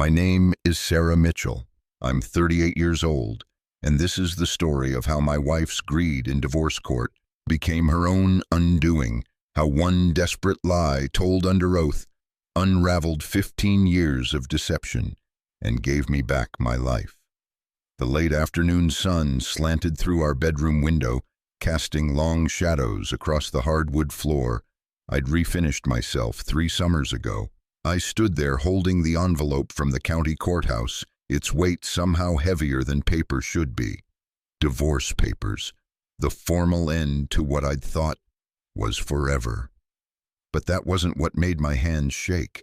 My name is Sarah Mitchell. I'm 38 years old, and this is the story of how my wife's greed in divorce court became her own undoing, how one desperate lie told under oath unraveled 15 years of deception and gave me back my life. The late afternoon sun slanted through our bedroom window, casting long shadows across the hardwood floor. I'd refinished myself 3 summers ago. I stood there holding the envelope from the county courthouse, its weight somehow heavier than paper should be. Divorce papers, the formal end to what I'd thought was forever. But that wasn't what made my hands shake.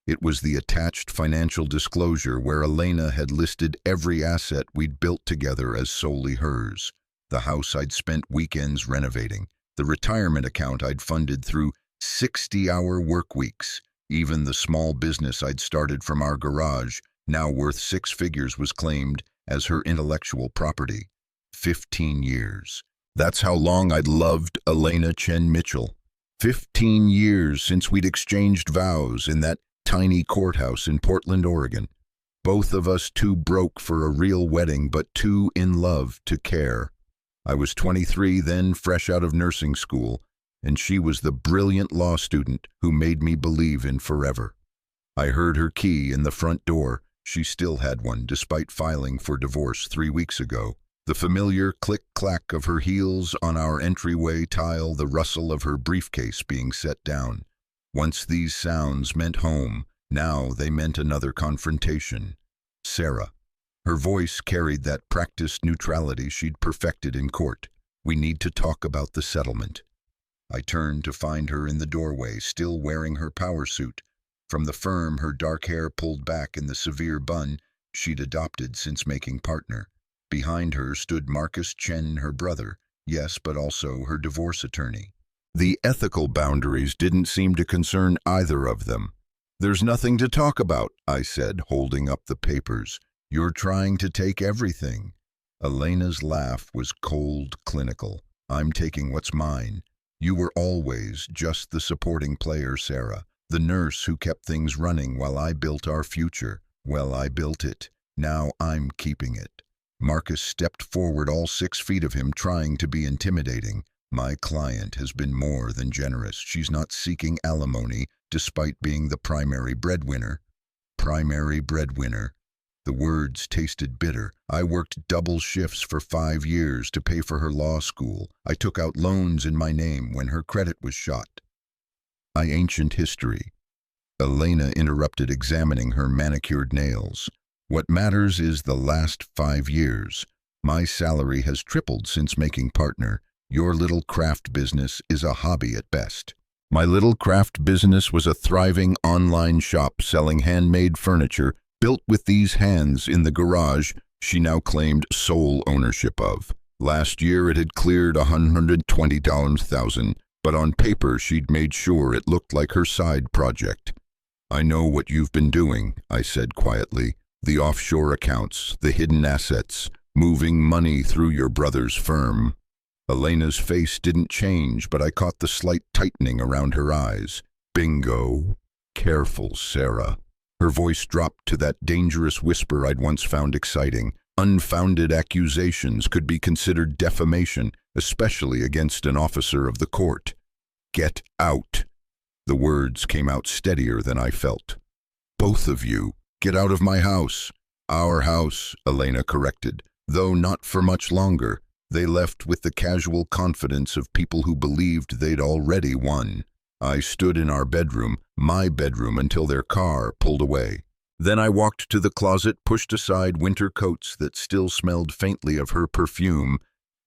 It was the attached financial disclosure where Elena had listed every asset we'd built together as solely hers. The house I'd spent weekends renovating, the retirement account I'd funded through 60-hour work weeks, even the small business I'd started from our garage, now worth 6 figures, was claimed as her intellectual property. 15 years. That's how long I'd loved Elena Chen Mitchell. 15 years since we'd exchanged vows in that tiny courthouse in Portland, Oregon. Both of us too broke for a real wedding, but too in love to care. I was 23 then, fresh out of nursing school, and she was the brilliant law student who made me believe in forever. I heard her key in the front door. She still had one, despite filing for divorce 3 weeks ago. The familiar click-clack of her heels on our entryway tile, the rustle of her briefcase being set down. Once these sounds meant home, now they meant another confrontation. Sarah. Her voice carried that practiced neutrality she'd perfected in court. We need to talk about the settlement. I turned to find her in the doorway, still wearing her power suit. From the firm, her dark hair pulled back in the severe bun she'd adopted since making partner. Behind her stood Marcus Chen, her brother, yes, but also her divorce attorney. The ethical boundaries didn't seem to concern either of them. "There's nothing to talk about," I said, holding up the papers. "You're trying to take everything." Elena's laugh was cold, clinical. "I'm taking what's mine. You were always just the supporting player, Sarah, the nurse who kept things running while I built our future. Well, I built it. Now I'm keeping it." Marcus stepped forward, all 6 feet of him, trying to be intimidating. "My client has been more than generous. She's not seeking alimony, despite being the primary breadwinner." Primary breadwinner. The words tasted bitter. I worked double shifts for 5 years to pay for her law school. I took out loans in my name when her credit was shot. Ancient history. Elena interrupted, examining her manicured nails. "What matters is the last 5 years. My salary has tripled since making partner. Your little craft business is a hobby at best." My little craft business was a thriving online shop selling handmade furniture built with these hands in the garage she now claimed sole ownership of. Last year it had cleared $120,000, but on paper she'd made sure it looked like her side project. "I know what you've been doing," I said quietly. "The offshore accounts, the hidden assets, moving money through your brother's firm." Elena's face didn't change, but I caught the slight tightening around her eyes. "Bingo. Careful, Sarah." Her voice dropped to that dangerous whisper I'd once found exciting. Unfounded accusations could be considered defamation, especially against an officer of the court. "Get out." The words came out steadier than I felt. "Both of you, get out of my house." "Our house," Elena corrected, though not for much longer. They left with the casual confidence of people who believed they'd already won. I stood in our bedroom, my bedroom, until their car pulled away. Then I walked to the closet, pushed aside winter coats that still smelled faintly of her perfume,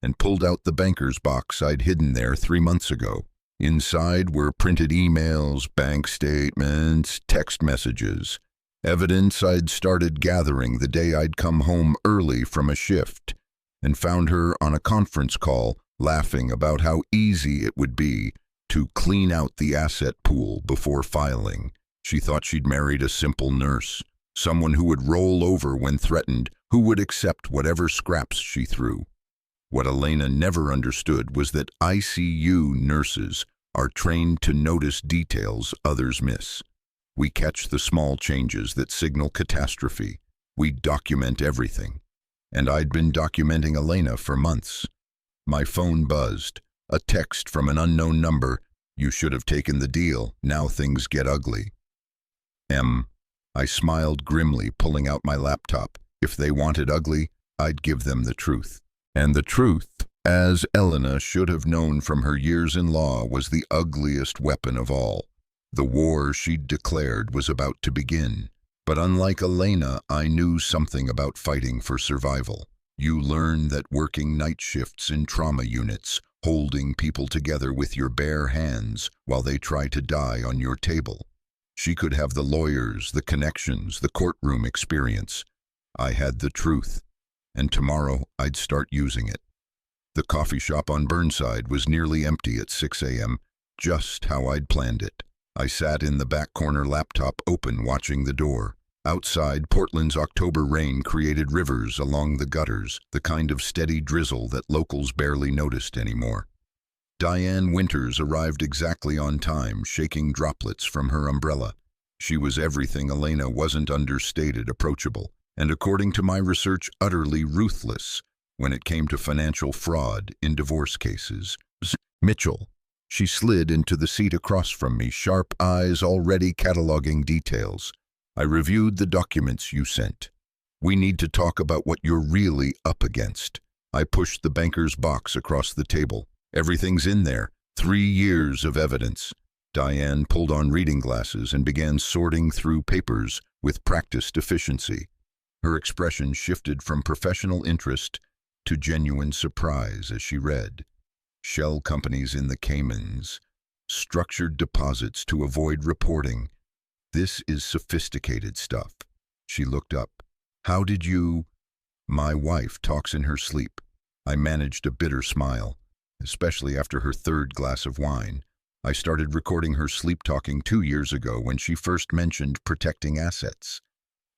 and pulled out the banker's box I'd hidden there 3 months ago. Inside were printed emails, bank statements, text messages. Evidence I'd started gathering the day I'd come home early from a shift, and found her on a conference call, laughing about how easy it would be to clean out the asset pool before filing. She thought she'd married a simple nurse, someone who would roll over when threatened, who would accept whatever scraps she threw. What Elena never understood was that ICU nurses are trained to notice details others miss. We catch the small changes that signal catastrophe. We document everything. And I'd been documenting Elena for months. My phone buzzed. A text from an unknown number. "You should have taken the deal. Now things get ugly." I smiled grimly, pulling out my laptop. If they wanted ugly, I'd give them the truth. And the truth, as Elena should have known from her years in law, was the ugliest weapon of all. The war she'd declared was about to begin. But unlike Elena, I knew something about fighting for survival. You learn that working night shifts in trauma units, holding people together with your bare hands while they try to die on your table. She could have the lawyers, the connections, the courtroom experience. I had the truth, and tomorrow I'd start using it. The coffee shop on Burnside was nearly empty at 6 a.m., just how I'd planned it. I sat in the back corner, laptop open, watching the door. Outside, Portland's October rain created rivers along the gutters, the kind of steady drizzle that locals barely noticed anymore. Diane Winters arrived exactly on time, shaking droplets from her umbrella. She was everything Elena wasn't: understated, approachable, and according to my research, utterly ruthless when it came to financial fraud in divorce cases. Mitchell. She slid into the seat across from me, sharp eyes already cataloging details. "I reviewed the documents you sent. We need to talk about what you're really up against." I pushed the banker's box across the table. "Everything's in there. 3 years of evidence." Diane pulled on reading glasses and began sorting through papers with practiced efficiency. Her expression shifted from professional interest to genuine surprise as she read. Shell companies in the Caymans, structured deposits to avoid reporting. This is sophisticated stuff. She looked up. "How did you—" "My wife talks in her sleep." I managed a bitter smile, especially after her third glass of wine. I started recording her sleep-talking 2 years ago when she first mentioned protecting assets.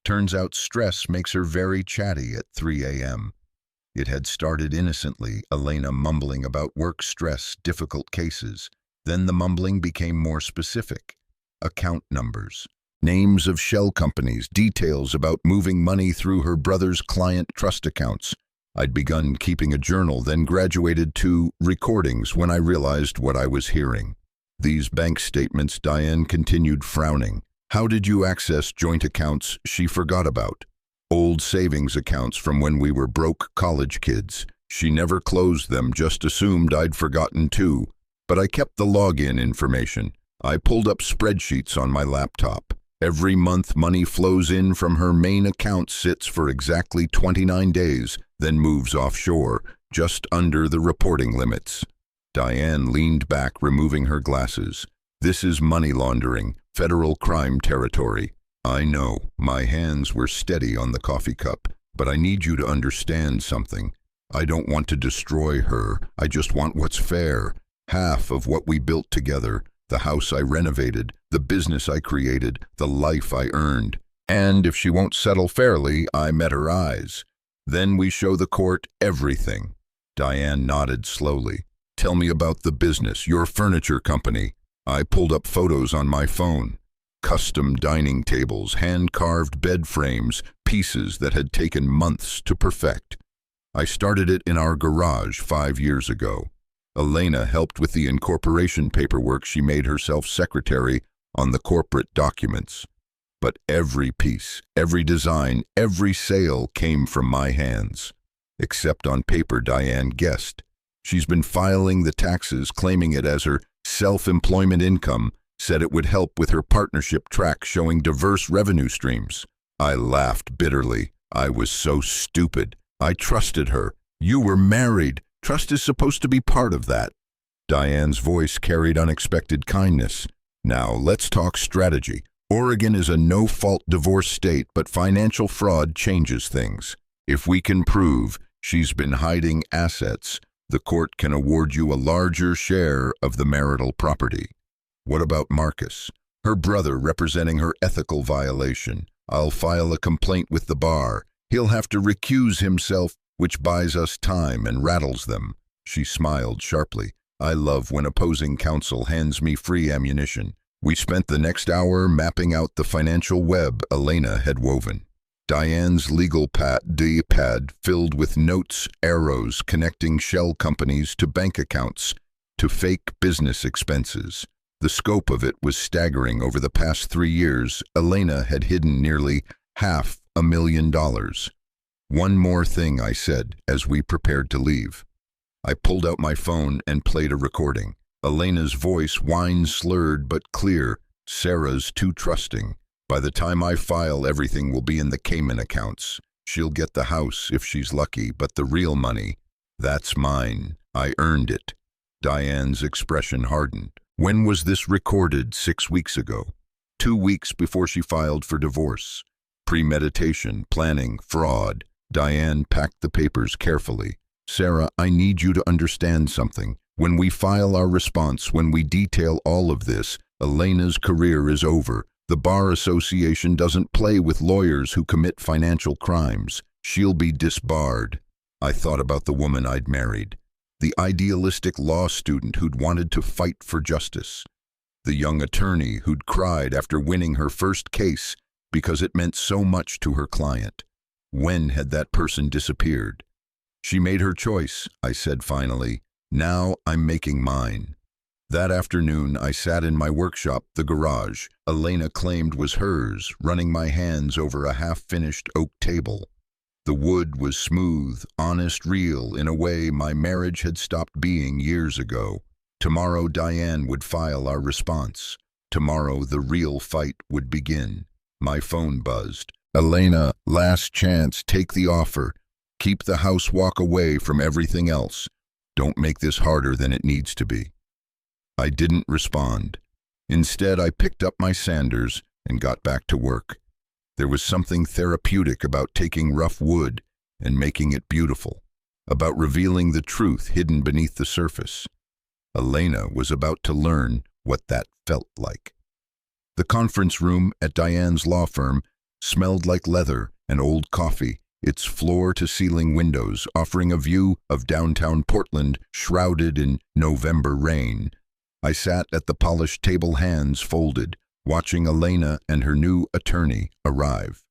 Turns out stress makes her very chatty at 3 a.m. It had started innocently, Elena mumbling about work stress, difficult cases. Then the mumbling became more specific. Account numbers, names of shell companies, details about moving money through her brother's client trust accounts. I'd begun keeping a journal, then graduated to recordings when I realized what I was hearing. "These bank statements," Diane continued, frowning. "How did you access joint accounts she forgot about? Old savings accounts from when we were broke college kids. She never closed them, just assumed I'd forgotten too. But I kept the login information. I pulled up spreadsheets on my laptop. Every month money flows in from her main account, sits for exactly 29 days, then moves offshore, just under the reporting limits." Diane leaned back, removing her glasses. "This is money laundering, federal crime territory." I know. My hands were steady on the coffee cup, but I need you to understand something. I don't want to destroy her. I just want what's fair. Half of what we built together, the house I renovated, the business I created, the life I earned. And if she won't settle fairly, I met her eyes. Then we show the court everything. Diane nodded slowly. "Tell me about the business, your furniture company." I pulled up photos on my phone. Custom dining tables, hand-carved bed frames, pieces that had taken months to perfect. I started it in our garage 5 years ago. Elena helped with the incorporation paperwork. She made herself secretary on the corporate documents. But every piece, every design, every sale came from my hands. Except on paper, Diane guessed. She's been filing the taxes, claiming it as her self-employment income, said it would help with her partnership track showing diverse revenue streams. I laughed bitterly. I was so stupid. I trusted her. You were married. Trust is supposed to be part of that. Diane's voice carried unexpected kindness. Now, let's talk strategy. Oregon is a no-fault divorce state, but financial fraud changes things. If we can prove she's been hiding assets, the court can award you a larger share of the marital property. What about Marcus? Her brother representing her ethical violation. I'll file a complaint with the bar. He'll have to recuse himself, which buys us time and rattles them. She smiled sharply. I love when opposing counsel hands me free ammunition. We spent the next hour mapping out the financial web Elena had woven. Diane's legal pad filled with notes, arrows connecting shell companies to bank accounts, to fake business expenses. The scope of it was staggering. Over the past 3 years, Elena had hidden nearly $500,000. One more thing, I said, as we prepared to leave. I pulled out my phone and played a recording. Elena's voice, wine-slurred but clear. Sarah's too trusting. By the time I file, everything will be in the Cayman accounts. She'll get the house if she's lucky, but the real money, that's mine. I earned it. Diane's expression hardened. When was this recorded? 6 weeks ago. 2 weeks before she filed for divorce. Premeditation, planning, fraud. Diane packed the papers carefully. Sarah, I need you to understand something. When we file our response, when we detail all of this, Elena's career is over. The Bar Association doesn't play with lawyers who commit financial crimes. She'll be disbarred. I thought about the woman I'd married. The idealistic law student who'd wanted to fight for justice. The young attorney who'd cried after winning her first case because it meant so much to her client. When had that person disappeared? She made her choice, I said finally. Now I'm making mine. That afternoon, I sat in my workshop, the garage, Elena claimed was hers, running my hands over a half-finished oak table. The wood was smooth, honest, real, in a way my marriage had stopped being years ago. Tomorrow Diane would file our response. Tomorrow the real fight would begin. My phone buzzed. Elena, last chance, take the offer. Keep the house, walk away from everything else. Don't make this harder than it needs to be. I didn't respond. Instead, I picked up my sanders and got back to work. There was something therapeutic about taking rough wood and making it beautiful, about revealing the truth hidden beneath the surface. Elena was about to learn what that felt like. The conference room at Diane's law firm smelled like leather and old coffee, its floor-to-ceiling windows offering a view of downtown Portland shrouded in November rain. I sat at the polished table, hands folded, watching Elena and her new attorney arrive.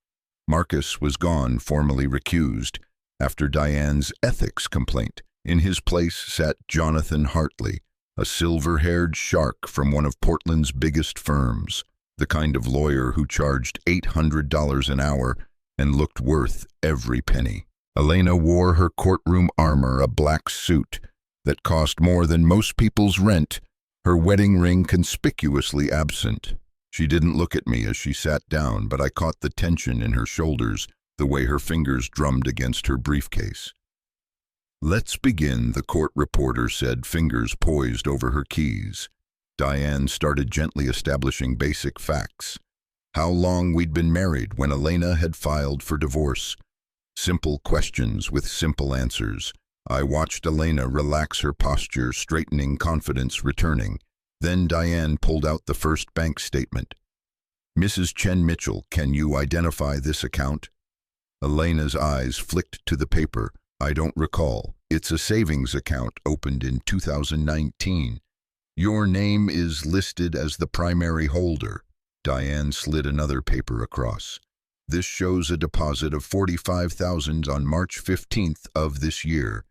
Marcus was gone, formally recused, after Diane's ethics complaint. In his place sat Jonathan Hartley, a silver-haired shark from one of Portland's biggest firms, the kind of lawyer who charged $800 an hour and looked worth every penny. Elena wore her courtroom armor, a black suit that cost more than most people's rent, her wedding ring conspicuously absent. She didn't look at me as she sat down, but I caught the tension in her shoulders, the way her fingers drummed against her briefcase. "Let's begin," the court reporter said, fingers poised over her keys. Diane started gently establishing basic facts. How long we'd been married when Elena had filed for divorce. Simple questions with simple answers. I watched Elena relax her posture, straightening, confidence returning. Then Diane pulled out the first bank statement. "Mrs. Chen Mitchell, can you identify this account?" Elena's eyes flicked to the paper. "I don't recall. It's a savings account opened in 2019. Your name is listed as the primary holder." Diane slid another paper across. "This shows a deposit of $45,000 on March 15th of this year.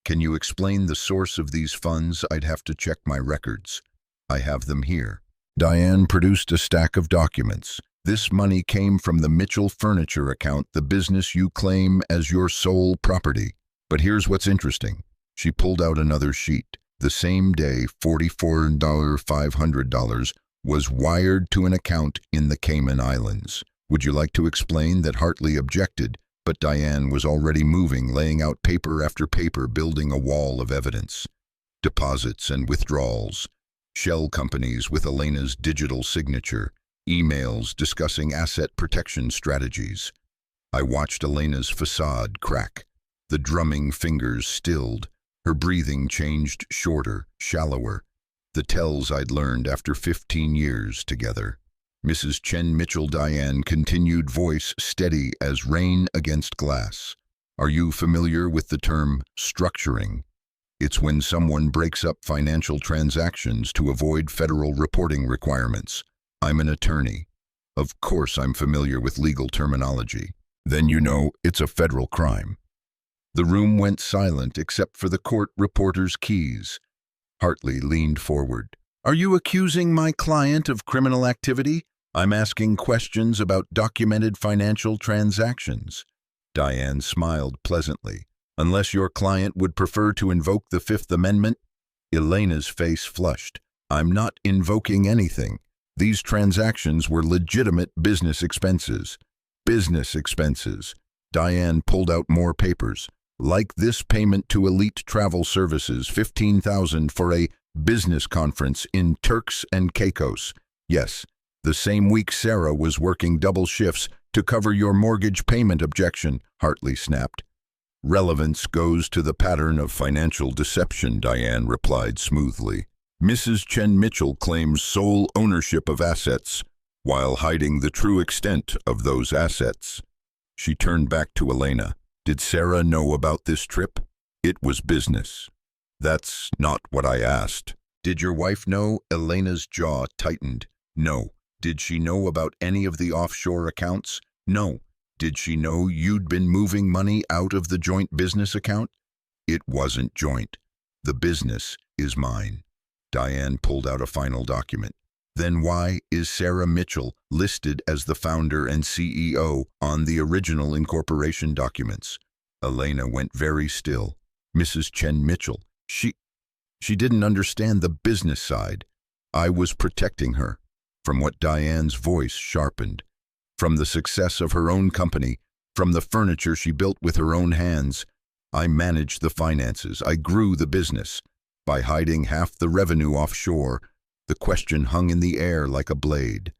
Can you explain the source of these funds? I'd have to check my records. I have them here." Diane produced a stack of documents. "This money came from the Mitchell Furniture account, the business you claim as your sole property. But here's what's interesting." She pulled out another sheet. The same day, $44,500 was wired to an account in the Cayman Islands. "Would you like to explain?" That Hartley objected, but Diane was already moving, laying out paper after paper, building a wall of evidence. Deposits and withdrawals, shell companies with Elena's digital signature, emails discussing asset protection strategies. I watched Elena's facade crack. The drumming fingers stilled. Her breathing changed shorter, shallower. The tells I'd learned after 15 years together. "Mrs. Chen Mitchell," Diane continued, voice steady as rain against glass. "Are you familiar with the term structuring?" It's when someone breaks up financial transactions to avoid federal reporting requirements. I'm an attorney. Of course I'm familiar with legal terminology. Then you know it's a federal crime. The room went silent except for the court reporter's keys. Hartley leaned forward. Are you accusing my client of criminal activity? I'm asking questions about documented financial transactions. Diane smiled pleasantly. Unless your client would prefer to invoke the Fifth Amendment? Elena's face flushed. I'm not invoking anything. These transactions were legitimate business expenses. Business expenses. Diane pulled out more papers. Like this payment to Elite Travel Services, $15,000 for a business conference in Turks and Caicos. Yes, the same week Sarah was working double shifts to cover your mortgage payment objection, Hartley snapped. Relevance goes to the pattern of financial deception, Diane replied smoothly. Mrs. Chen Mitchell claims sole ownership of assets while hiding the true extent of those assets. She turned back to Elena. Did Sarah know about this trip? It was business. That's not what I asked. Did your wife know? Elena's jaw tightened. No. Did she know about any of the offshore accounts? No. Did she know you'd been moving money out of the joint business account? It wasn't joint. The business is mine. Diane pulled out a final document. Then why is Sarah Mitchell listed as the founder and CEO on the original incorporation documents? Elena went very still. Mrs. Chen Mitchell, she didn't understand the business side. I was protecting her. From what Diane's voice sharpened. From the success of her own company, from the furniture she built with her own hands. I managed the finances. I grew the business. By hiding half the revenue offshore, the question hung in the air like a blade.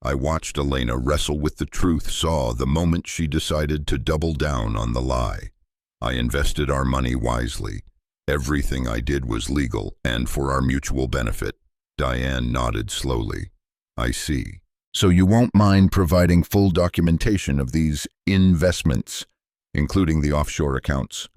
I watched Elena wrestle with the truth, saw the moment she decided to double down on the lie. I invested our money wisely. Everything I did was legal and for our mutual benefit. Diane nodded slowly. I see. So you won't mind providing full documentation of these investments, including the offshore accounts.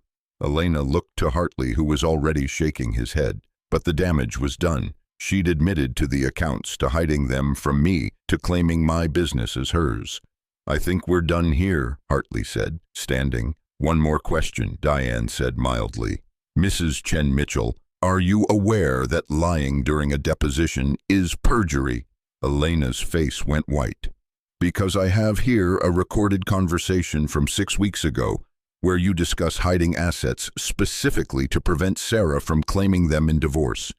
Elena looked to Hartley, who was already shaking his head. But the damage was done. She'd admitted to the accounts, to hiding them from me, to claiming my business as hers. I think we're done here, Hartley said, standing. One more question, Diane said mildly. Mrs. Chen Mitchell, are you aware that lying during a deposition is perjury? Elena's face went white. Because I have here a recorded conversation from 6 weeks ago where you discuss hiding assets specifically to prevent Sarah from claiming them in divorce.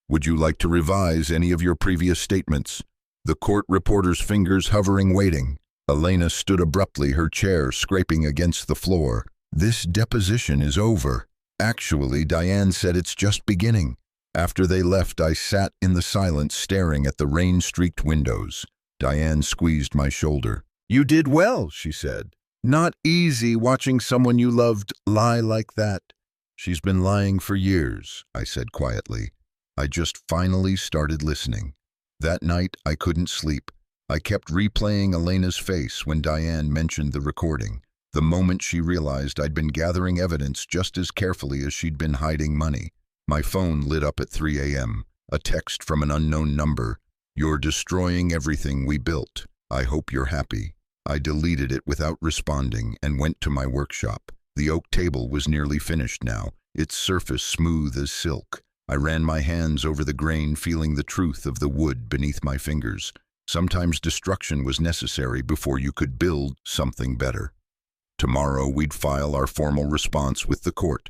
Would you like to revise any of your previous statements? The court reporter's fingers hovering, waiting. Elena stood abruptly, her chair scraping against the floor. This deposition is over. Actually, Diane said it's just beginning. After they left, I sat in the silence staring at the rain-streaked windows. Diane squeezed my shoulder. You did well, she said. Not easy watching someone you loved lie like that. She's been lying for years, I said quietly. I just finally started listening. That night, I couldn't sleep. I kept replaying Elena's face when Diane mentioned the recording. The moment she realized I'd been gathering evidence just as carefully as she'd been hiding money. My phone lit up at 3 a.m. A text from an unknown number. You're destroying everything we built. I hope you're happy. I deleted it without responding and went to my workshop. The oak table was nearly finished now, its surface smooth as silk. I ran my hands over the grain, feeling the truth of the wood beneath my fingers. Sometimes destruction was necessary before you could build something better. Tomorrow we'd file our formal response with the court.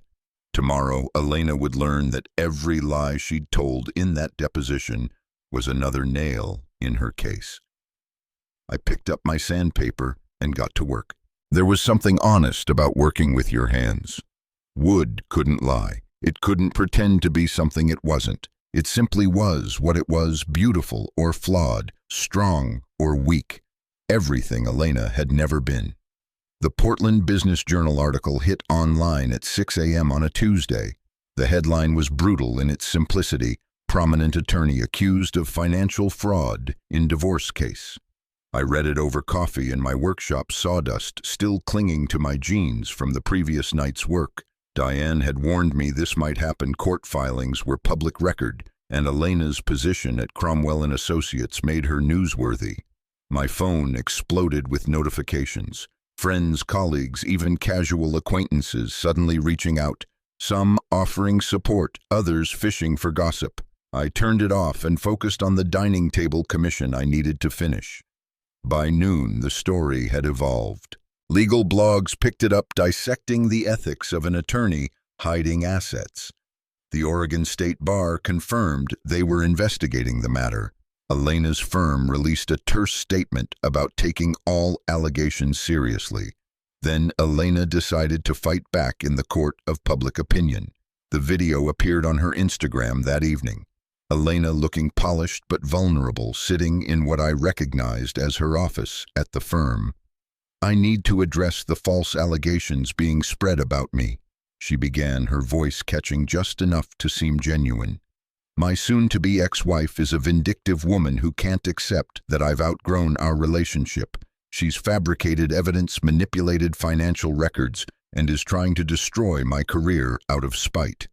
Tomorrow, Elena would learn that every lie she'd told in that deposition was another nail in her case. I picked up my sandpaper and got to work. There was something honest about working with your hands. Wood couldn't lie. It couldn't pretend to be something it wasn't. It simply was what it was, beautiful or flawed, strong or weak. Everything Elena had never been. The Portland Business Journal article hit online at 6 a.m. on a Tuesday. The headline was brutal in its simplicity. Prominent attorney accused of financial fraud in divorce case. I read it over coffee in my workshop, sawdust still clinging to my jeans from the previous night's work. Diane had warned me this might happen. Court filings were public record, and Elena's position at Cromwell and Associates made her newsworthy. My phone exploded with notifications. Friends, colleagues, even casual acquaintances suddenly reaching out, some offering support, others fishing for gossip. I turned it off and focused on the dining table commission I needed to finish. By noon, the story had evolved. Legal blogs picked it up, dissecting the ethics of an attorney hiding assets. The Oregon State Bar confirmed they were investigating the matter. Elena's firm released a terse statement about taking all allegations seriously. Then Elena decided to fight back in the court of public opinion. The video appeared on her Instagram that evening. Elena looking polished but vulnerable, sitting in what I recognized as her office at the firm. "I need to address the false allegations being spread about me," she began, her voice catching just enough to seem genuine. "My soon-to-be ex-wife is a vindictive woman who can't accept that I've outgrown our relationship. She's fabricated evidence, manipulated financial records, and is trying to destroy my career out of spite."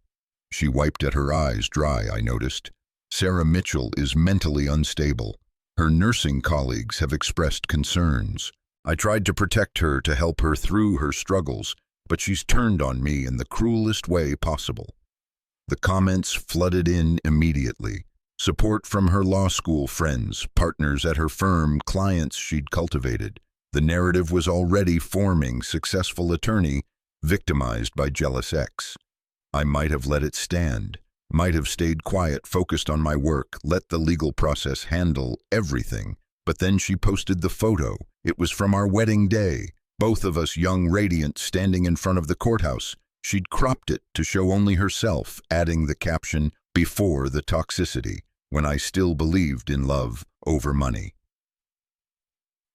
She wiped at her eyes dry, I noticed. "Sarah Mitchell is mentally unstable. Her nursing colleagues have expressed concerns. I tried to protect her, to help her through her struggles, but she's turned on me in the cruelest way possible." The comments flooded in immediately. Support from her law school friends, partners at her firm, clients she'd cultivated. The narrative was already forming: successful attorney, victimized by jealous ex. I might have let it stand, might have stayed quiet, focused on my work, let the legal process handle everything. But then she posted the photo. It was from our wedding day, both of us young, radiant, standing in front of the courthouse. She'd cropped it to show only herself, adding the caption, "Before the toxicity, when I still believed in love over money."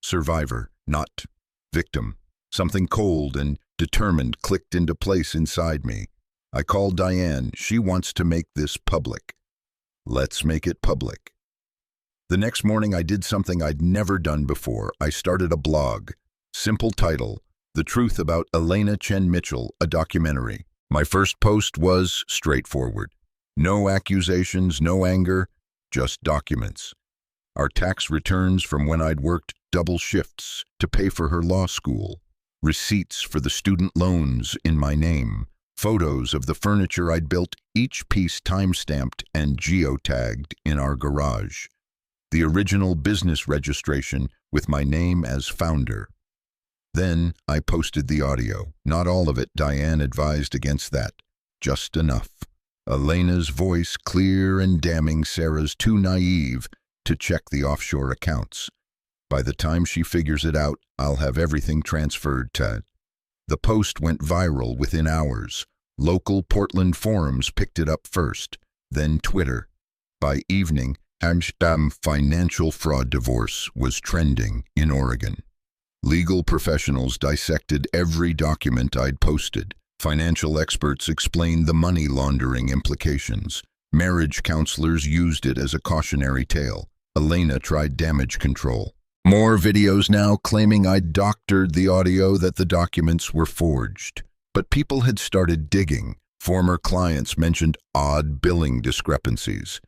Survivor, not victim. Something cold and determined clicked into place inside me. I called Diane. "She wants to make this public. Let's make it public." The next morning I did something I'd never done before. I started a blog. Simple title: "The Truth About Elena Chen Mitchell, a Documentary." My first post was straightforward. No accusations, no anger, just documents. Our tax returns from when I'd worked double shifts to pay for her law school. Receipts for the student loans in my name. Photos of the furniture I'd built, each piece time-stamped and geotagged in our garage. The original business registration with my name as founder. Then I posted the audio. Not all of it, Diane advised against that. Just enough. Elena's voice clear and damning Sarah's too naive to check the offshore accounts. By the time she figures it out, I'll have everything transferred to... The post went viral within hours. Local Portland forums picked it up first, then Twitter. By evening, "financial fraud divorce" was trending in Oregon. Legal professionals dissected every document I'd posted. Financial experts explained the money laundering implications. Marriage counselors used it as a cautionary tale. Elena tried damage control. More videos now claiming I'd doctored the audio, that the documents were forged. But people had started digging. Former clients mentioned odd billing discrepancies.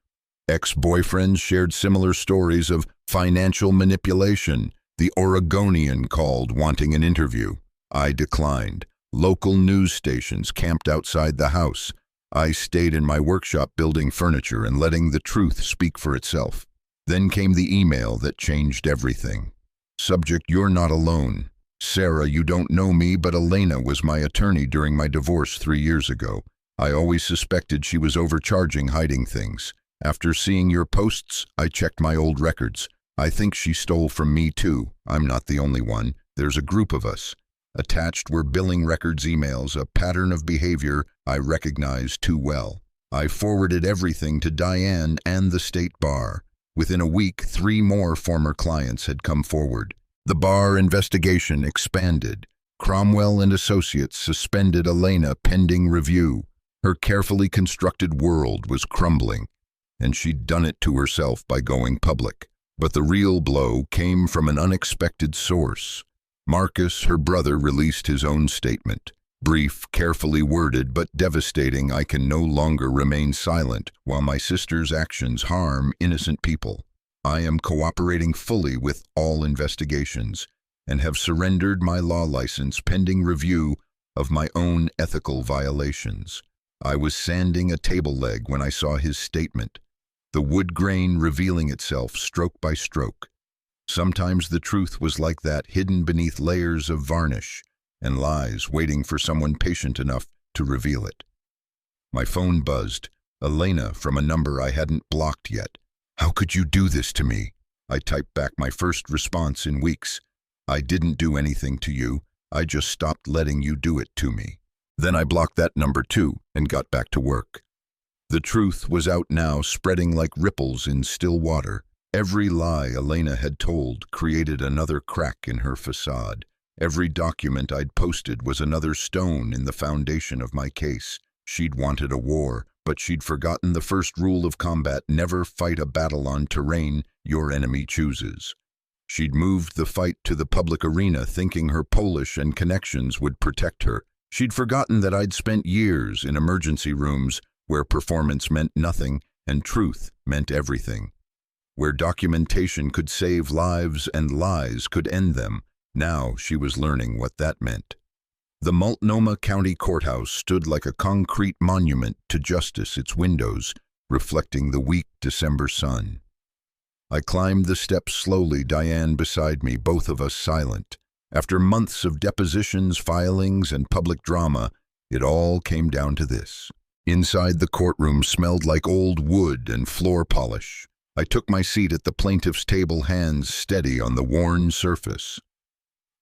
Ex-boyfriends shared similar stories of financial manipulation. The Oregonian called wanting an interview. I declined. Local news stations camped outside the house. I stayed in my workshop building furniture and letting the truth speak for itself. Then came the email that changed everything. Subject: "You're not alone. Sarah, you don't know me, but Elena was my attorney during my divorce 3 years ago. I always suspected she was overcharging, hiding things. After seeing your posts, I checked my old records. I think she stole from me too. I'm not the only one. There's a group of us." Attached were billing records, emails, a pattern of behavior I recognized too well. I forwarded everything to Diane and the state bar. Within a week, 3 more former clients had come forward. The bar investigation expanded. Cromwell and Associates suspended Elena pending review. Her carefully constructed world was crumbling, and she'd done it to herself by going public. But the real blow came from an unexpected source. Marcus, her brother, released his own statement. Brief, carefully worded, but devastating. I can no longer remain silent while my sister's actions harm innocent people. I am cooperating fully with all investigations and have surrendered my law license pending review of my own ethical violations. I was sanding a table leg when I saw his statement, the wood grain revealing itself stroke by stroke. Sometimes the truth was like that, hidden beneath layers of varnish and lies, waiting for someone patient enough to reveal it. My phone buzzed. Elena, from a number I hadn't blocked yet. "How could you do this to me?" I typed back my first response in weeks. "I didn't do anything to you. I just stopped letting you do it to me." Then I blocked that number too and got back to work. The truth was out now, spreading like ripples in still water. Every lie Elena had told created another crack in her facade. Every document I'd posted was another stone in the foundation of my case. She'd wanted a war, but she'd forgotten the first rule of combat: never fight a battle on terrain your enemy chooses. She'd moved the fight to the public arena, thinking her Polish and connections would protect her. She'd forgotten that I'd spent years in emergency rooms where performance meant nothing and truth meant everything. Where documentation could save lives and lies could end them. Now she was learning what that meant. The Multnomah County Courthouse stood like a concrete monument to justice, its windows reflecting the weak December sun. I climbed the steps slowly, Diane beside me, both of us silent. After months of depositions, filings, and public drama, it all came down to this. Inside, the courtroom smelled like old wood and floor polish. I took my seat at the plaintiff's table, hands steady on the worn surface.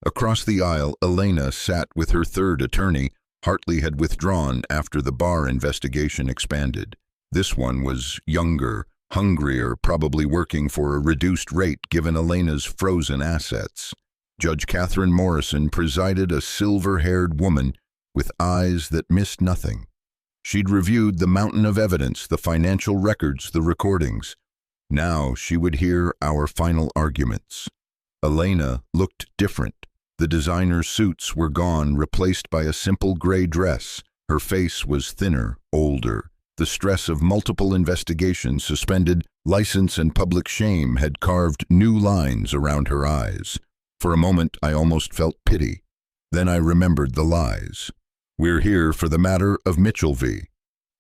Across the aisle, Elena sat with her third attorney. Hartley had withdrawn after the Barr investigation expanded. This one was younger, hungrier, probably working for a reduced rate given Elena's frozen assets. Judge Catherine Morrison presided, a silver-haired woman with eyes that missed nothing. She'd reviewed the mountain of evidence, the financial records, the recordings. Now she would hear our final arguments. Elena looked different. The designer suits were gone, replaced by a simple gray dress. Her face was thinner, older. The stress of multiple investigations, suspended license, and public shame had carved new lines around her eyes. For a moment, I almost felt pity. Then I remembered the lies. "We're here for the matter of Mitchell v.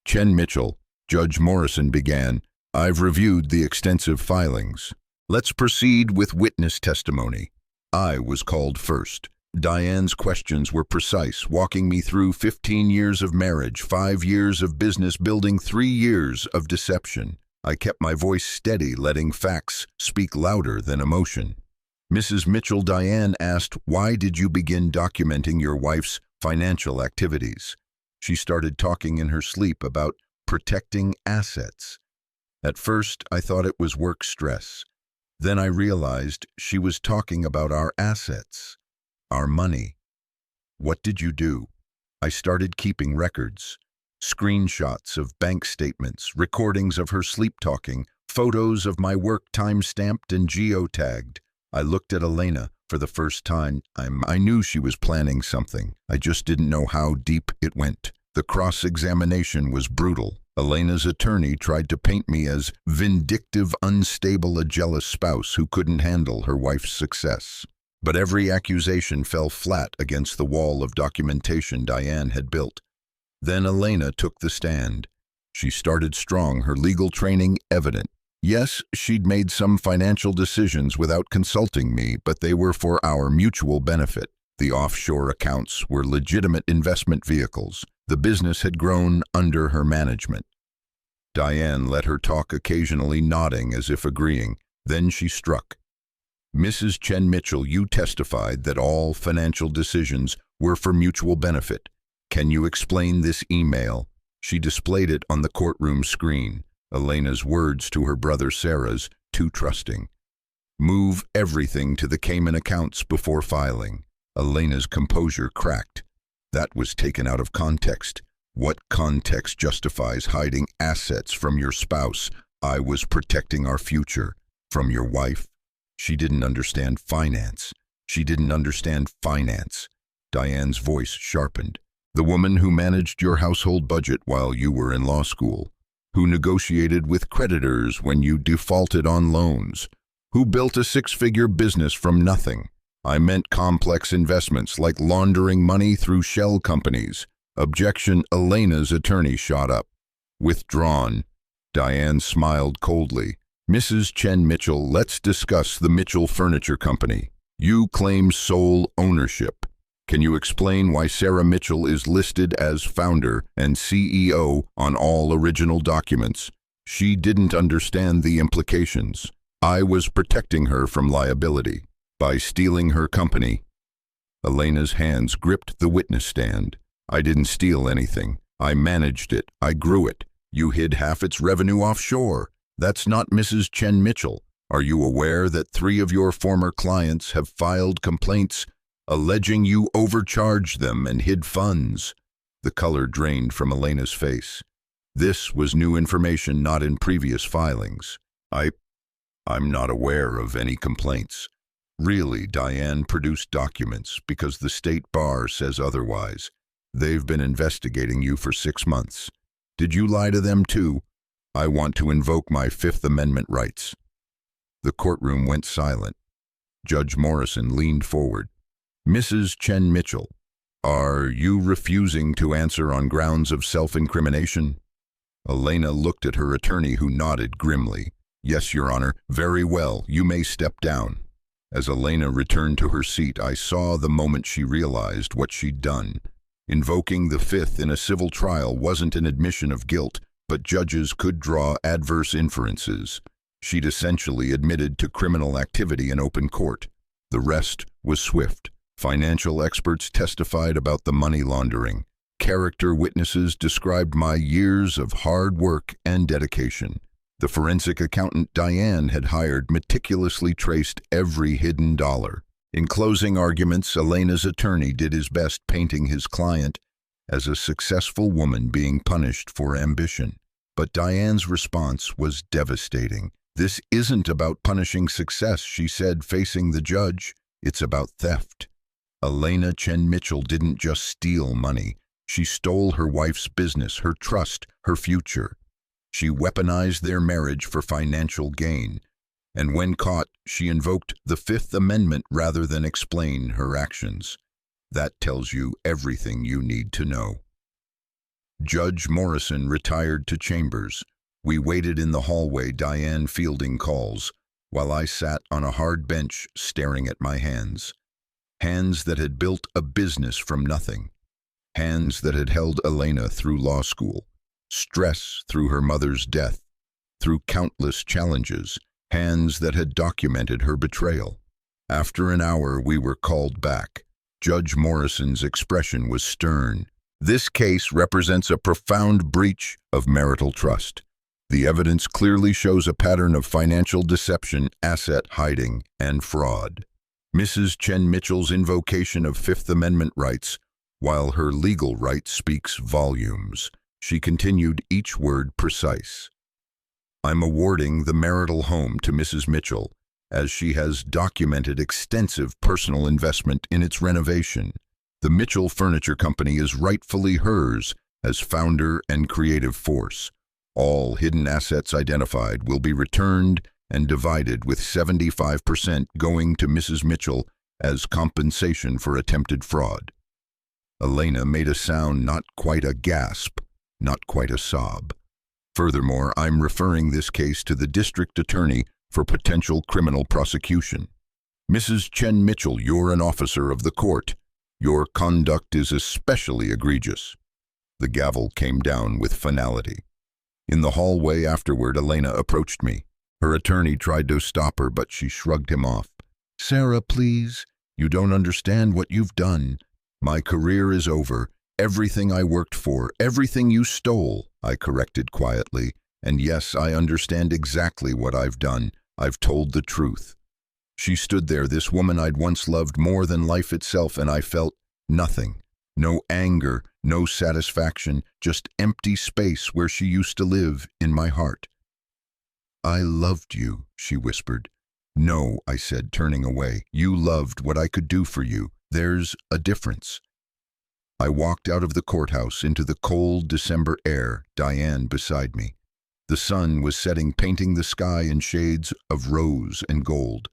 Chen Mitchell," Judge Morrison began. "I've reviewed the extensive filings. Let's proceed with witness testimony." I was called first. Diane's questions were precise, walking me through 15 years of marriage, 5 years of business building, 3 years of deception. I kept my voice steady, letting facts speak louder than emotion. "Mrs. Mitchell," Diane asked, "why did you begin documenting your wife's financial activities?" She started talking in her sleep about protecting assets. At first, I thought it was work stress. Then I realized she was talking about our assets, our money. "What did you do?" I started keeping records. Screenshots of bank statements, recordings of her sleep-talking, photos of my work time-stamped and geotagged. I looked at Elena for the first time. I knew she was planning something. I just didn't know how deep it went. The cross-examination was brutal. Elena's attorney tried to paint me as vindictive, unstable, a jealous spouse who couldn't handle her wife's success. But every accusation fell flat against the wall of documentation Diane had built. Then Elena took the stand. She started strong, her legal training evident. Yes, she'd made some financial decisions without consulting me, but they were for our mutual benefit. The offshore accounts were legitimate investment vehicles. The business had grown under her management. Diane let her talk, occasionally nodding as if agreeing. Then she struck. "Mrs. Chen Mitchell, you testified that all financial decisions were for mutual benefit. Can you explain this email?" She displayed it on the courtroom screen. Elena's words to her brother Sarah's, too trusting. "Move everything to the Cayman accounts before filing." Elena's composure cracked. That was taken out of context. What context justifies hiding assets from your spouse? I was protecting our future. From your wife? She didn't understand finance. She didn't understand finance. Diane's voice sharpened. The woman who managed your household budget while you were in law school, who negotiated with creditors when you defaulted on loans, who built a six-figure business from nothing. I meant complex investments like laundering money through shell companies. Objection. Elena's attorney shot up. Withdrawn. Diane smiled coldly. Mrs. Chen Mitchell, let's discuss the Mitchell Furniture Company. You claim sole ownership. Can you explain why Sarah Mitchell is listed as founder and CEO on all original documents? She didn't understand the implications. I was protecting her from liability by stealing her company. Elena's hands gripped the witness stand. I didn't steal anything. I managed it. I grew it. You hid half its revenue offshore. That's not Mrs. Chen Mitchell. Are you aware that 3 of your former clients have filed complaints alleging you overcharged them and hid funds? The color drained from Elena's face. This was new information not in previous filings. I'm not aware of any complaints. Really, Diane produced documents because the state bar says otherwise. They've been investigating you for 6 months. Did you lie to them too? I want to invoke my Fifth Amendment rights. The courtroom went silent. Judge Morrison leaned forward. Mrs. Chen Mitchell, are you refusing to answer on grounds of self-incrimination? Elena looked at her attorney, who nodded grimly. Yes, Your Honor. Very well, you may step down. As Elena returned to her seat, I saw the moment she realized what she'd done. Invoking the Fifth in a civil trial wasn't an admission of guilt, but judges could draw adverse inferences. She'd essentially admitted to criminal activity in open court. The rest was swift. Financial experts testified about the money laundering. Character witnesses described my years of hard work and dedication. The forensic accountant Diane had hired meticulously traced every hidden dollar. In closing arguments, Elena's attorney did his best, painting his client as a successful woman being punished for ambition. But Diane's response was devastating. This isn't about punishing success, she said, facing the judge. It's about theft. Elena Chen Mitchell didn't just steal money. She stole her wife's business, her trust, her future. She weaponized their marriage for financial gain. And when caught, she invoked the Fifth Amendment rather than explain her actions. That tells you everything you need to know. Judge Morrison retired to chambers. We waited in the hallway, Diane fielding calls, while I sat on a hard bench staring at my hands. Hands that had built a business from nothing. Hands that had held Elena through law school, stress through her mother's death, through countless challenges. Hands that had documented her betrayal. After an hour, we were called back. Judge Morrison's expression was stern. This case represents a profound breach of marital trust. The evidence clearly shows a pattern of financial deception, asset hiding, and fraud. Mrs. Chen Mitchell's invocation of Fifth Amendment rights, while her legal right speaks volumes. She continued, each word precise. I'm awarding the marital home to Mrs. Mitchell, as she has documented extensive personal investment in its renovation. The Mitchell Furniture Company is rightfully hers as founder and creative force. All hidden assets identified will be returned and divided, with 75% going to Mrs. Mitchell as compensation for attempted fraud. Elena made a sound, not quite a gasp, not quite a sob. Furthermore, I'm referring this case to the district attorney for potential criminal prosecution. Mrs. Chen Mitchell, you're an officer of the court. Your conduct is especially egregious. The gavel came down with finality. In the hallway afterward, Elena approached me. Her attorney tried to stop her, but she shrugged him off. Sarah, please. You don't understand what you've done. My career is over. Everything I worked for, everything you stole, I corrected quietly. And yes, I understand exactly what I've done. I've told the truth. She stood there, this woman I'd once loved more than life itself, and I felt nothing. No anger, no satisfaction, just empty space where she used to live, in my heart. I loved you, she whispered. No, I said, turning away. You loved what I could do for you. There's a difference. I walked out of the courthouse into the cold December air, Diane beside me. The sun was setting, painting the sky in shades of rose and gold.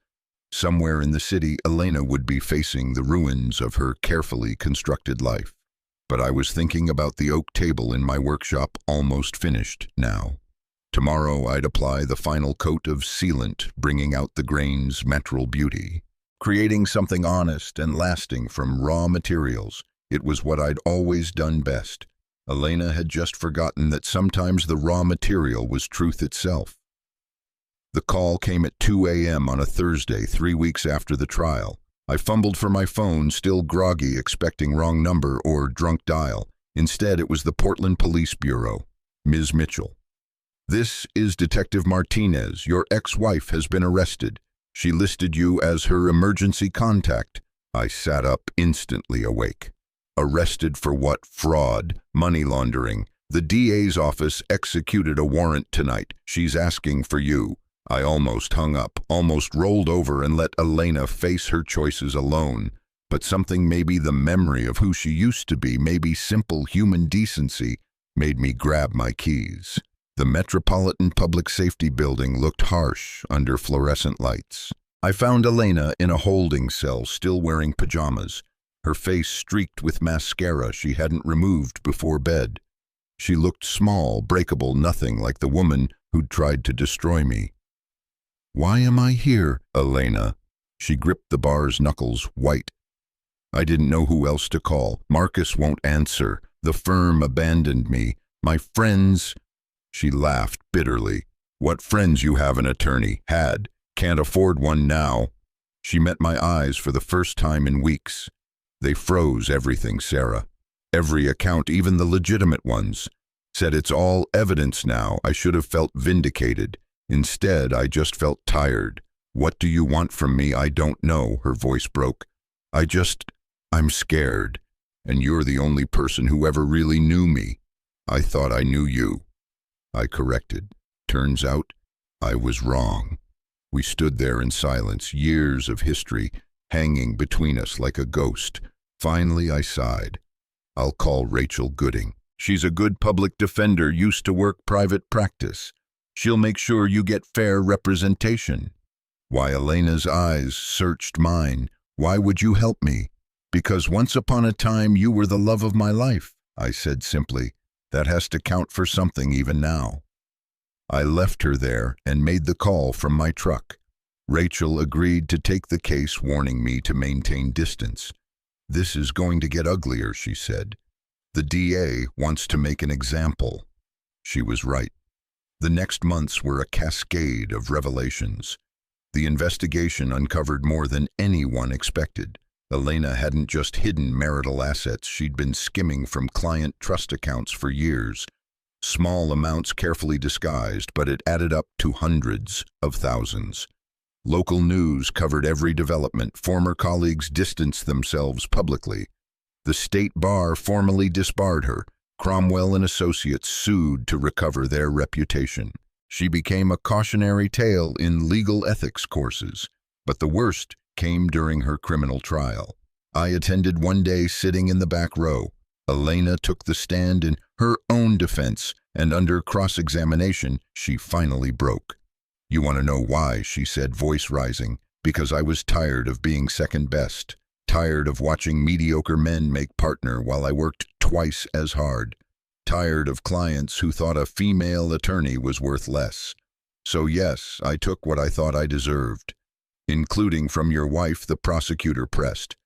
Somewhere in the city, Elena would be facing the ruins of her carefully constructed life. But I was thinking about the oak table in my workshop, almost finished now. Tomorrow I'd apply the final coat of sealant, bringing out the grain's natural beauty. Creating something honest and lasting from raw materials. It was what I'd always done best. Elena had just forgotten that sometimes the raw material was truth itself. The call came at 2 a.m. on a Thursday, 3 weeks after the trial. I fumbled for my phone, still groggy, expecting wrong number or drunk dial. Instead, it was the Portland Police Bureau. Ms. Mitchell. This is Detective Martinez. Your ex-wife has been arrested. She listed you as her emergency contact. I sat up, instantly awake. Arrested for what? Fraud, money laundering. The DA's office executed a warrant tonight. She's asking for you. I almost hung up, almost rolled over and let Elena face her choices alone. But something, maybe the memory of who she used to be, maybe simple human decency, made me grab my keys. The Metropolitan Public Safety Building looked harsh under fluorescent lights. I found Elena in a holding cell, still wearing pajamas, her face streaked with mascara she hadn't removed before bed. She looked small, breakable, nothing like the woman who'd tried to destroy me. "Why am I here, Elena?" She gripped the bar's knuckles, white. I didn't know who else to call. Marcus won't answer. The firm abandoned me. My friends... She laughed bitterly. "What friends you have, an attorney? Had. Can't afford one now." She met my eyes for the first time in weeks. They froze everything, Sarah. Every account, even the legitimate ones. Said it's all evidence now. I should have felt vindicated. Instead, I just felt tired. "What do you want from me? I don't know," her voice broke. I'm scared. And you're the only person who ever really knew me. I thought I knew you." I corrected. Turns out, I was wrong. We stood there in silence, years of history hanging between us like a ghost. Finally, I sighed. "I'll call Rachel Gooding. She's a good public defender, used to work private practice. She'll make sure you get fair representation." Why, Elena's eyes searched mine. "Why would you help me?" "Because once upon a time you were the love of my life," I said simply. "That has to count for something even now." I left her there and made the call from my truck. Rachel agreed to take the case, warning me to maintain distance. "This is going to get uglier," she said. "The DA wants to make an example." She was right. The next months were a cascade of revelations. The investigation uncovered more than anyone expected. Elena hadn't just hidden marital assets, she'd been skimming from client trust accounts for years. Small amounts carefully disguised, but it added up to hundreds of thousands. Local news covered every development. Former colleagues distanced themselves publicly. The state bar formally disbarred her. Cromwell and Associates sued to recover their reputation. She became a cautionary tale in legal ethics courses. But the worst came during her criminal trial. I attended one day, sitting in the back row. Elena took the stand in her own defense, and under cross-examination, she finally broke. "You want to know why?" she said, voice rising. "Because I was tired of being second best. Tired of watching mediocre men make partner while I worked twice as hard. Tired of clients who thought a female attorney was worth less. So yes, I took what I thought I deserved. Including from your wife," the prosecutor pressed.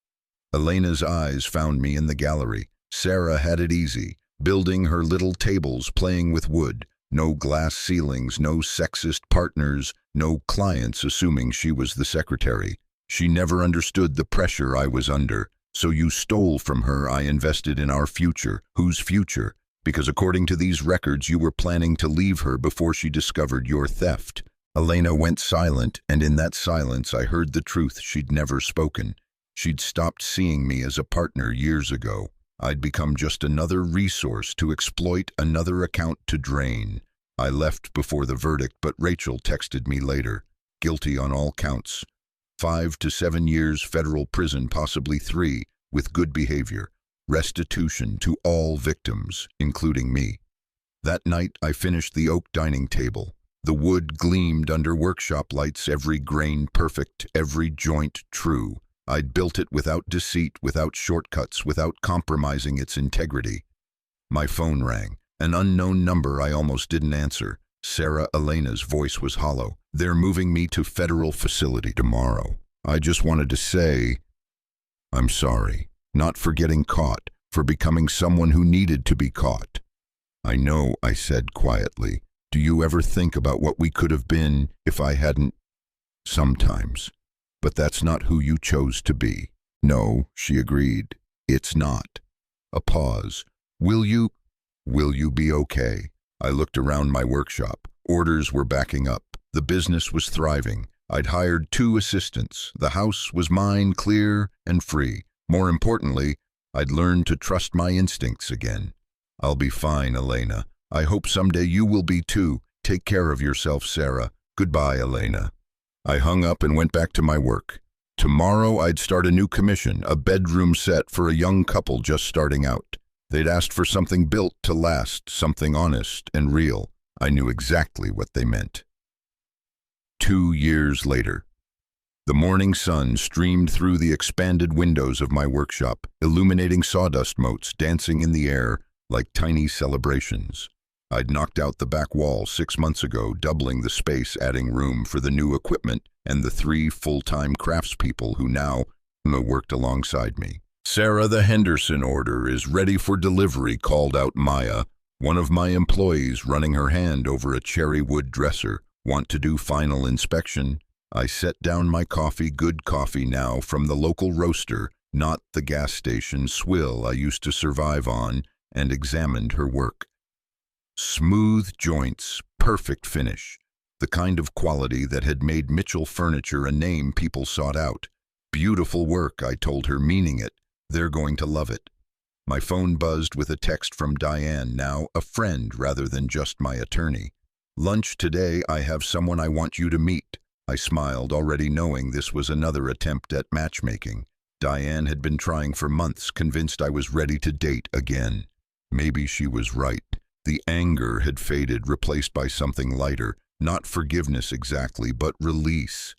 Elena's eyes found me in the gallery. Sarah had it easy, building her little tables, playing with wood. No glass ceilings, no sexist partners, no clients assuming she was the secretary. She never understood the pressure I was under. "So you stole from her. I invested in our future." "Whose future?" "Because according to these records, you were planning to leave her before she discovered your theft." Elena went silent, and in that silence I heard the truth she'd never spoken. She'd stopped seeing me as a partner years ago. I'd become just another resource to exploit, another account to drain. I left before the verdict, but Rachel texted me later. "Guilty on all counts. 5 to 7 years federal prison, possibly 3, with good behavior. restitution to all victims, including me. That night, I finished the oak dining table. The wood gleamed under workshop lights, every grain perfect, every joint true. I'd built it without deceit, without shortcuts, without compromising its integrity. My phone rang. An unknown number I almost didn't answer. Sarah Elena's voice was hollow. "They're moving me to federal facility tomorrow. I just wanted to say, I'm sorry, not for getting caught, for becoming someone who needed to be caught." "I know," I said quietly. "Do you ever think about what we could have been if I hadn't?" "Sometimes. But that's not who you chose to be." "No," she agreed. "It's not." A pause. Will you be okay?" I looked around my workshop. Orders were backing up. The business was thriving. I'd hired 2 assistants. The house was mine, clear and free. More importantly, I'd learned to trust my instincts again. "I'll be fine, Elena. I hope someday you will be too. Take care of yourself, Sarah. Goodbye, Elena." I hung up and went back to my work. Tomorrow I'd start a new commission, a bedroom set for a young couple just starting out. They'd asked for something built to last, something honest and real. I knew exactly what they meant. 2 years later. The morning sun streamed through the expanded windows of my workshop, illuminating sawdust motes dancing in the air like tiny celebrations. I'd knocked out the back wall 6 months ago, doubling the space, adding room for the new equipment and the 3 full-time craftspeople who now worked alongside me. "Sarah, the Henderson order is ready for delivery," called out Maya, one of my employees, running her hand over a cherry wood dresser. "Want to do final inspection?" I set down my coffee, good coffee now from the local roaster, not the gas station swill I used to survive on, and examined her work. Smooth joints, perfect finish, the kind of quality that had made Mitchell Furniture a name people sought out. "Beautiful work," I told her, meaning it. "They're going to love it." My phone buzzed with a text from Diane, now a friend rather than just my attorney. "Lunch today, I have someone I want you to meet." I smiled, already knowing this was another attempt at matchmaking. Diane had been trying for months, convinced I was ready to date again. Maybe she was right. The anger had faded, replaced by something lighter, not forgiveness exactly, but release.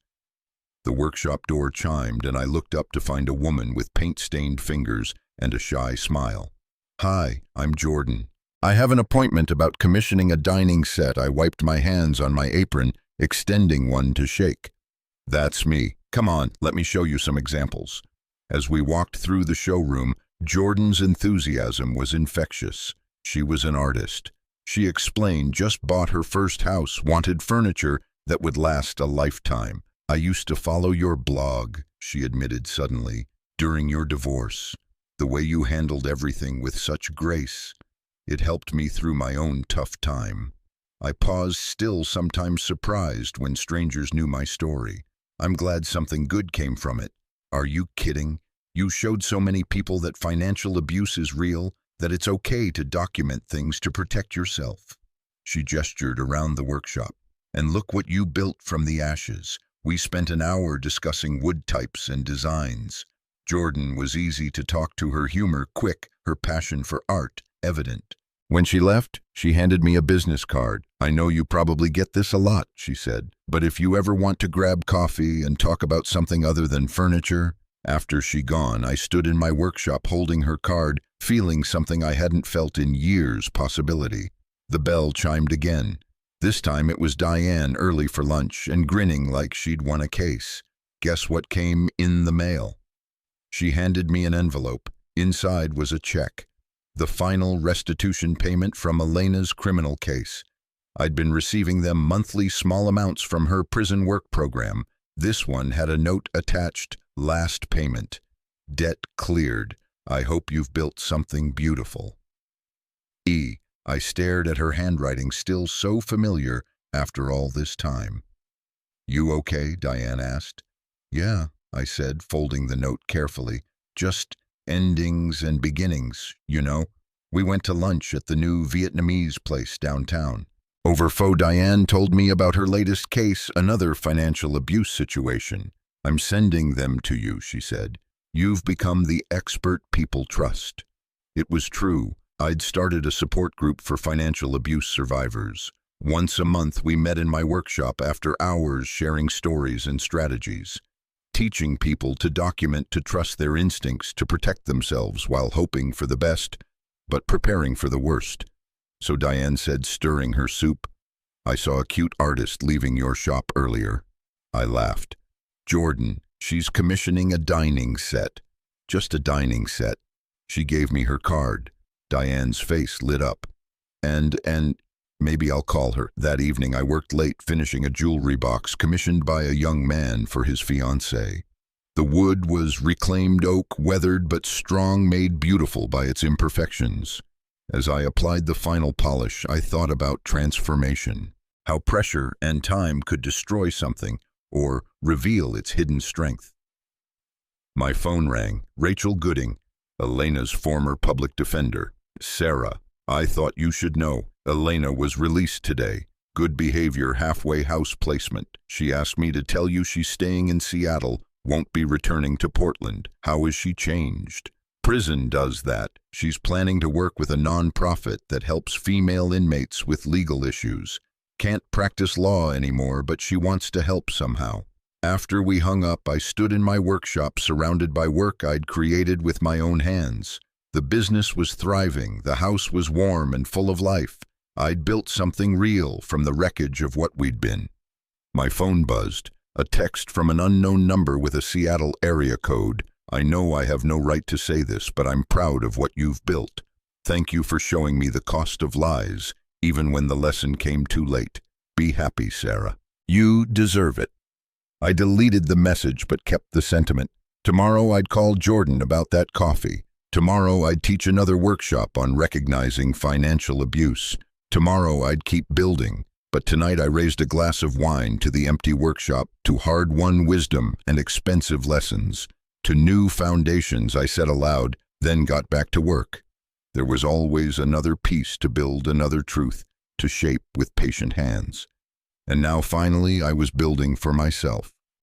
The workshop door chimed, and I looked up to find a woman with paint-stained fingers and a shy smile. "Hi, I'm Jordan. I have an appointment about commissioning a dining set." I wiped my hands on my apron, extending one to shake. "That's me. Come on, let me show you some examples." As we walked through the showroom, Jordan's enthusiasm was infectious. She was an artist. She explained, just bought her first house, wanted furniture that would last a lifetime. "I used to follow your blog," she admitted suddenly, "during your divorce. The way you handled everything with such grace. It helped me through my own tough time." I paused, still sometimes surprised when strangers knew my story. "I'm glad something good came from it." "Are you kidding? You showed so many people that financial abuse is real, that it's okay to document things to protect yourself." She gestured around the workshop. "And look what you built from the ashes." We spent an hour discussing wood types and designs. Jordan was easy to talk to, her humor quick, her passion for art evident. When she left, she handed me a business card. "I know you probably get this a lot," she said, "but if you ever want to grab coffee and talk about something other than furniture." After she gone, I stood in my workshop holding her card, feeling something I hadn't felt in years, possibility. The bell chimed again. This time it was Diane, early for lunch and grinning like she'd won a case. Guess what came in the mail? She handed me an envelope. Inside was a check. The final restitution payment from Elena's criminal case. I'd been receiving them monthly, small amounts from her prison work program. This one had a note attached, "Last payment. Debt cleared. I hope you've built something beautiful." I stared at her handwriting, still so familiar after all this time. "You okay?" Diane asked. "Yeah," I said, folding the note carefully. "Just endings and beginnings, you know." We went to lunch at the new Vietnamese place downtown. Over phone, Diane told me about her latest case, another financial abuse situation. "I'm sending them to you," she said. "You've become the expert people trust." It was true. I'd started a support group for financial abuse survivors. Once a month, we met in my workshop after hours sharing stories and strategies, teaching people to document, to trust their instincts, to protect themselves while hoping for the best, but preparing for the worst. So Diane said, stirring her soup, "I saw a cute artist leaving your shop earlier." I laughed. "Jordan, she's commissioning a dining set." "Just a dining set." She gave me her card. Diane's face lit up. And maybe I'll call her. That evening I worked late finishing a jewelry box commissioned by a young man for his fiancée. The wood was reclaimed oak, weathered but strong, made beautiful by its imperfections. As I applied the final polish, I thought about transformation, how pressure and time could destroy something or reveal its hidden strength. My phone rang. Rachel Gooding, Elena's former public defender. "Sarah, I thought you should know. Elena was released today. Good behavior, halfway house placement. She asked me to tell you she's staying in Seattle, won't be returning to Portland. How is she changed?" "Prison does that. She's planning to work with a non-profit that helps female inmates with legal issues. Can't practice law anymore, but she wants to help somehow." After we hung up, I stood in my workshop surrounded by work I'd created with my own hands. The business was thriving, the house was warm and full of life. I'd built something real from the wreckage of what we'd been. My phone buzzed, a text from an unknown number with a Seattle area code. "I know I have no right to say this, but I'm proud of what you've built. Thank you for showing me the cost of lies, even when the lesson came too late. Be happy, Sarah. You deserve it." I deleted the message but kept the sentiment. Tomorrow I'd call Jordan about that coffee. Tomorrow I'd teach another workshop on recognizing financial abuse. Tomorrow I'd keep building. But tonight I raised a glass of wine to the empty workshop, to hard-won wisdom and expensive lessons. To new foundations, I said aloud, then got back to work. There was always another piece to build, another truth to shape with patient hands. And now finally I was building for myself.